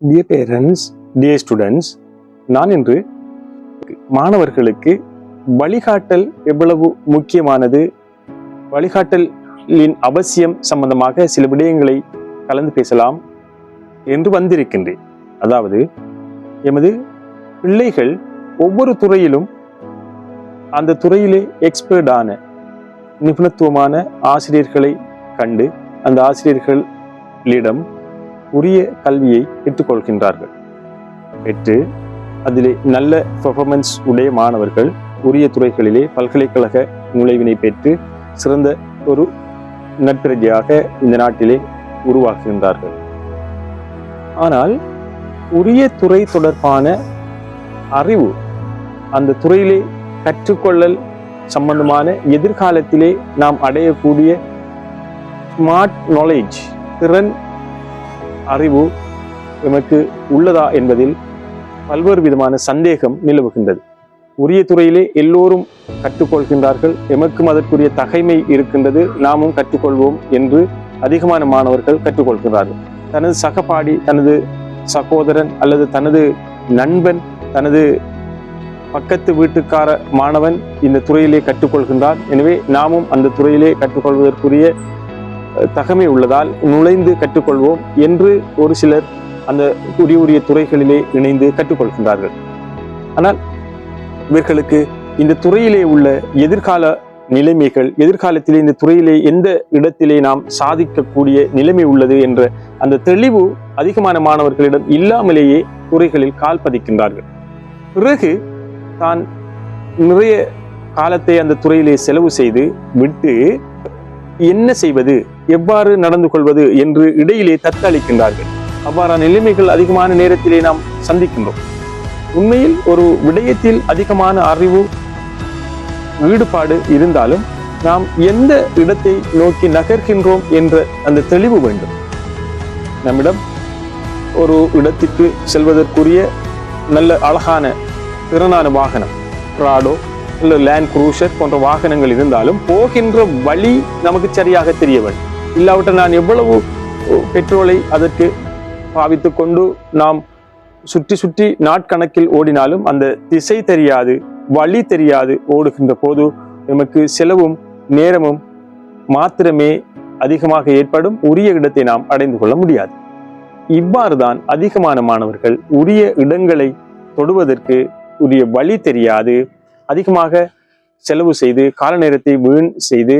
Dear parents, dear students, நான் இன்று மாணவர்களுக்கு வழிகாட்டல் எவ்வளவு முக்கியமானது, வழிகாட்டலின் அவசியம் சம்பந்தமாக சில விடயங்களை கலந்து பேசலாம் என்று வந்திருக்கின்றேன். அதாவது எமது பிள்ளைகள் ஒவ்வொரு துறையிலும் அந்த துறையிலே எக்ஸ்பர்டான நிபுணத்துவமான ஆசிரியர்களை கண்டு அந்த ஆசிரியர்களிடம் உரிய கல்வியை பெற்றுக்கொள்கின்றார்கள். பெற்று அதிலே நல்ல பெர்ஃபார்மன்ஸ் உடைய மாணவர்கள் உரிய துறைகளிலே பல்கலைக்கழக நுழைவினை பெற்று சிறந்த ஒரு நட்பிரஜையாக இந்த நாட்டிலே உருவாக்குகின்றார்கள். ஆனால் உரிய துறை தொடர்பான அறிவு, அந்த துறையிலே கற்றுக்கொள்ளல் சம்பந்தமான எதிர்காலத்திலே நாம் அடையக்கூடிய ஸ்மார்ட் நாலேஜ், திறன் அறிவு எமக்கு உள்ளதா என்பதில் பல்வேறு விதமான சந்தேகம் நிலவுகின்றது. உரிய துறையிலே எல்லோரும் கற்றுக்கொள்கின்றார்கள், எமக்கும் அதற்குரிய தகைமை இருக்கின்றது, நாமும் கற்றுக்கொள்வோம் என்று அதிகமான மாணவர்கள் கற்றுக்கொள்கிறார்கள். தனது சகபாடி, தனது சகோதரன் அல்லது தனது நண்பன், தனது பக்கத்து வீட்டுக்கார மாணவன் இந்த துறையிலே கற்றுக்கொள்கின்றார், எனவே நாமும் அந்த துறையிலே கற்றுக்கொள்வதற்குரிய தகமை உள்ளதால் நுழைந்து கற்றுக்கொள்வோம் என்று ஒரு சிலர் அந்த உரிய துறைகளிலே இணைந்து கற்றுக்கொள்கின்றார்கள். ஆனால் இவர்களுக்கு இந்த துறையிலே உள்ள எதிர்கால நிலைமைகள், எதிர்காலத்திலே இந்த துறையிலே எந்த இடத்திலே நாம் சாதிக்கக்கூடிய நிலைமை உள்ளது என்ற அந்த தெளிவு அதிகமான மாணவர்களிடம் இல்லாமலேயே துறைகளில் கால் பதிக்கின்றார்கள். பிறகு தான் நிறைய காலத்தை அந்த துறையிலே செலவு செய்து விட்டு என்ன செய்வது, எவ்வாறு நடந்து கொள்வது என்று இடையிலே தத்தளிக்கின்றார்கள். அவ்வாறான நிலைமைகள் அதிகமான நேரத்திலே நாம் சந்திக்கின்றோம். உண்மையில் ஒரு விடயத்தில் அதிகமான அறிவு, ஈடுபாடு இருந்தாலும் நாம் எந்த இடத்தை நோக்கி நகர்கின்றோம் என்ற அந்த தெளிவு வேண்டும். நம்மிடம் ஒரு இடத்திற்கு செல்வதற்குரிய நல்ல அழகான திறனான வாகனம், பிராடோ இல்லை லேண்ட் குரூசர் போன்ற வாகனங்கள் இருந்தாலும் போகின்ற வழி நமக்கு சரியாக தெரிய வேண்டும். இல்லாவிட்டால் நான் எவ்வளவு பெட்ரோலை அதற்கு பாவித்து கொண்டு நாம் சுற்றி சுற்றி நாட்கணக்கில் ஓடினாலும் அந்த திசை தெரியாது, வழி தெரியாது ஓடுகின்ற போது நமக்கு செலவும் நேரமும் மாத்திரமே அதிகமாக ஏற்படும், உரிய இடத்தை நாம் அடைந்து கொள்ள முடியாது. இவ்வாறு தான் அதிகமான மாணவர்கள் உரிய இடங்களை தொடுவதற்கு உரிய வழி தெரியாது, அதிகமாக செலவு செய்து கால நேரத்தை வீண் செய்து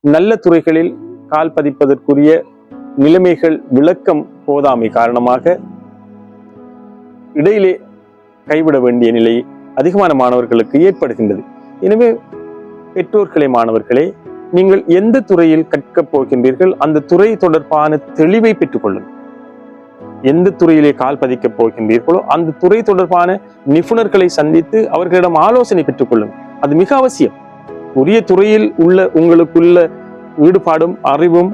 நல்ல துறைகளில் கால் பதிப்பதற்குரிய நிலைமைகள் விளக்கம் போதாமை காரணமாக இடையிலே கைவிட வேண்டிய நிலை அதிகமான மாணவர்களுக்கு ஏற்படுகின்றது. எனவே பெற்றோர்களே, மாணவர்களே, நீங்கள் எந்த துறையில் கற்கப் போகின்றீர்கள் அந்த துறை தொடர்பான தெளிவை பெற்றுக்கொள்ளுங்கள். எந்த துறையிலே கால் பதிக்கப் போகின்றீர்களோ அந்த துறை தொடர்பான நிபுணர்களை சந்தித்து அவர்களிடம் ஆலோசனை பெற்றுக்கொள்ளுங்கள். அது மிக அவசியம். உரிய துறையில் உள்ள உங்களுக்குள்ள ஈடுபாடும் அறிவும்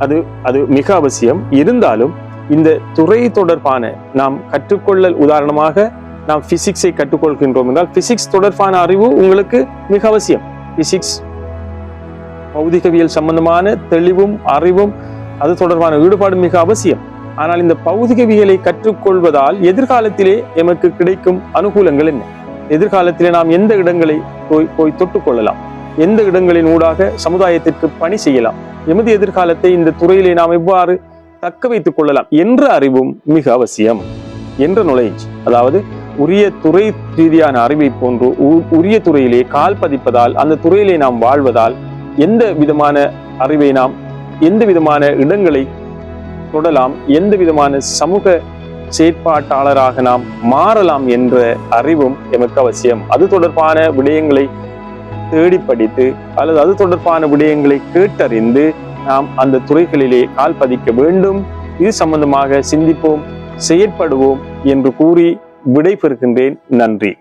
அது மிக அவசியம். இருந்தாலும் இந்த துறை தொடர்பான நாம் கற்றுக்கொள்ளல், உதாரணமாக நாம் பிசிக்ஸை கற்றுக்கொள்கின்றோம் என்றால் பிசிக்ஸ் தொடர்பான அறிவு உங்களுக்கு மிக அவசியம். பிசிக்ஸ், பௌதிகவியல் சம்பந்தமான தெளிவும் அறிவும் அது தொடர்பான ஈடுபாடும் மிக அவசியம். ஆனால் இந்த பௌதிகவியலை கற்றுக்கொள்வதால் எதிர்காலத்திலே எமக்கு கிடைக்கும் அனுகூலங்கள் என்ன? எதிர்காலத்திலே நாம் எந்த இடங்களை போய் தொட்டுக்கொள்ளலாம், எந்த இடங்களின் ஊடாக சமுதாயத்திற்கு பணி செய்யலாம், எமது எதிர்காலத்தை இந்த துறையிலே நாம் எவ்வாறு தக்க வைத்துக் கொள்ளலாம் என்ற அறிவும் மிக அவசியம். என்ற நாலேஜ், அதாவது உரிய துறை ரீதியான அறிவை போன்று உரிய துறையிலே கால் பதிப்பதால், அந்த துறையிலே நாம் வாழ்வதால் எந்த விதமான அறிவை நாம் எந்த விதமான இடங்களை தொடலாம், எந்த விதமான சமூக செயற்பாட்டாளராக நாம் மாறலாம் என்ற அறிவும் எமக்கு அவசியம். அது தொடர்பான விடயங்களை தேடி படித்து அல்லது அது தொடர்பான விடயங்களை கேட்டறிந்து நாம் அந்த துறைகளிலே கால் பதிக்க வேண்டும். இது சம்பந்தமாக சிந்திப்போம், செயற்படுவோம் என்று கூறி விடை பெறுகின்றேன். நன்றி.